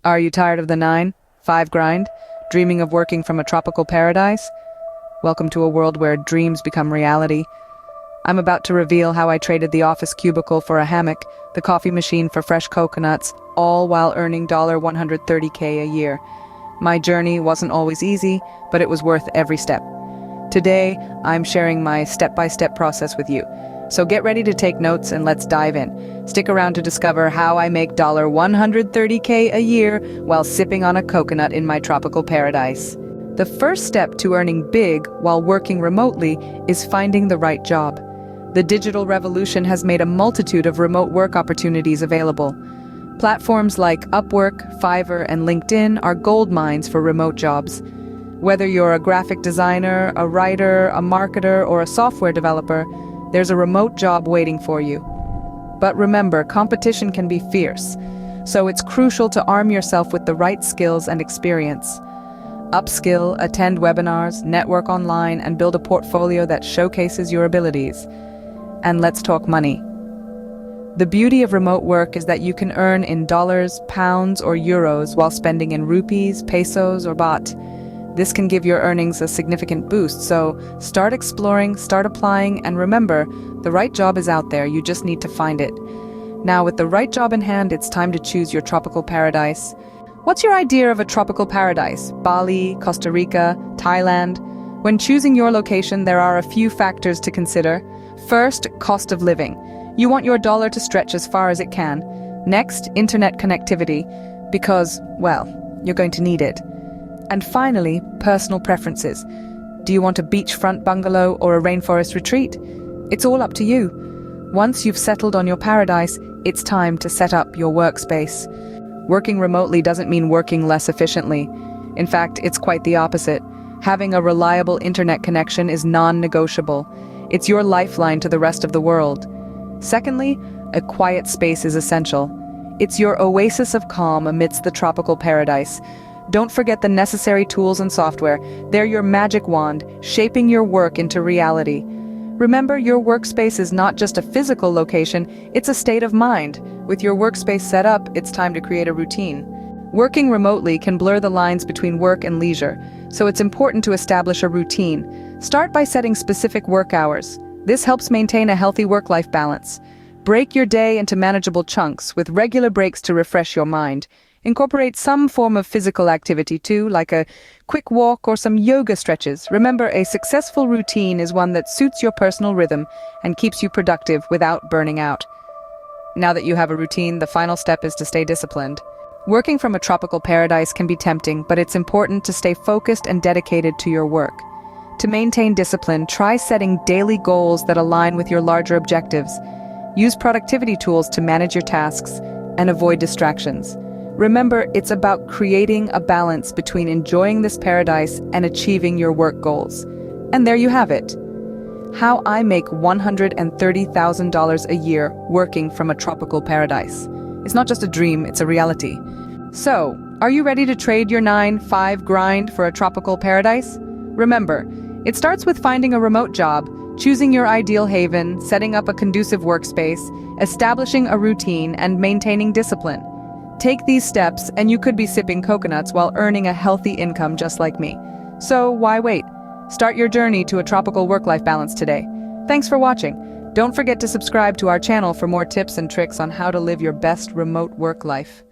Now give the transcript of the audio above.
Are you tired of the 9-5 grind? Dreaming of working from a tropical paradise? Welcome to a world where dreams become reality. I'm about to reveal how I traded the office cubicle for a hammock, the coffee machine for fresh coconuts, all while earning $130K a year. My journey wasn't always easy, but it was worth every step. Today, I'm sharing my step-by-step process with you. So get ready to take notes and let's dive in. Stick around to discover how I make $130K a year while sipping on a coconut in my tropical paradise. The first step to earning big while working remotely is finding the right job. The digital revolution has made a multitude of remote work opportunities available. Platforms like Upwork, Fiverr, and LinkedIn are gold mines for remote jobs. Whether you're a graphic designer, a writer, a marketer, or a software developer, there's a remote job waiting for you. But remember, competition can be fierce, so it's crucial to arm yourself with the right skills and experience. Upskill, attend webinars, network online, and build a portfolio that showcases your abilities. And let's talk money. The beauty of remote work is that you can earn in dollars, pounds, or euros while spending in rupees, pesos, or baht. This can give your earnings a significant boost, so start exploring, start applying, and remember, the right job is out there, you just need to find it. Now, with the right job in hand, it's time to choose your tropical paradise. What's your idea of a tropical paradise? Bali, Costa Rica, Thailand? When choosing your location, there are a few factors to consider. First, cost of living. You want your dollar to stretch as far as it can. Next, internet connectivity, because, well, you're going to need it. And finally, personal preferences. Do you want a beachfront bungalow or a rainforest retreat? It's all up to you. Once you've settled on your paradise, it's time to set up your workspace. Working remotely doesn't mean working less efficiently. In fact, it's quite the opposite. Having a reliable internet connection is non-negotiable. It's your lifeline to the rest of the world. Secondly, a quiet space is essential. It's your oasis of calm amidst the tropical paradise. Don't forget the necessary tools and software. They're your magic wand, shaping your work into reality. Remember, your workspace is not just a physical location, it's a state of mind. With your workspace set up, it's time to create a routine. Working remotely can blur the lines between work and leisure, so it's important to establish a routine. Start by setting specific work hours. This helps maintain a healthy work-life balance. Break your day into manageable chunks, with regular breaks to refresh your mind. Incorporate some form of physical activity too, like a quick walk or some yoga stretches. Remember, a successful routine is one that suits your personal rhythm and keeps you productive without burning out. Now that you have a routine, the final step is to stay disciplined. Working from a tropical paradise can be tempting, but it's important to stay focused and dedicated to your work. To maintain discipline, try setting daily goals that align with your larger objectives. Use productivity tools to manage your tasks and avoid distractions. Remember, it's about creating a balance between enjoying this paradise and achieving your work goals. And there you have it. How I make $130,000 a year working from a tropical paradise. It's not just a dream, it's a reality. So, are you ready to trade your 9-5 grind for a tropical paradise? Remember, it starts with finding a remote job, choosing your ideal haven, setting up a conducive workspace, establishing a routine, and maintaining discipline. Take these steps and you could be sipping coconuts while earning a healthy income just like me. So why wait? Start your journey to a tropical work-life balance today. Thanks for watching. Don't forget to subscribe to our channel for more tips and tricks on how to live your best remote work life.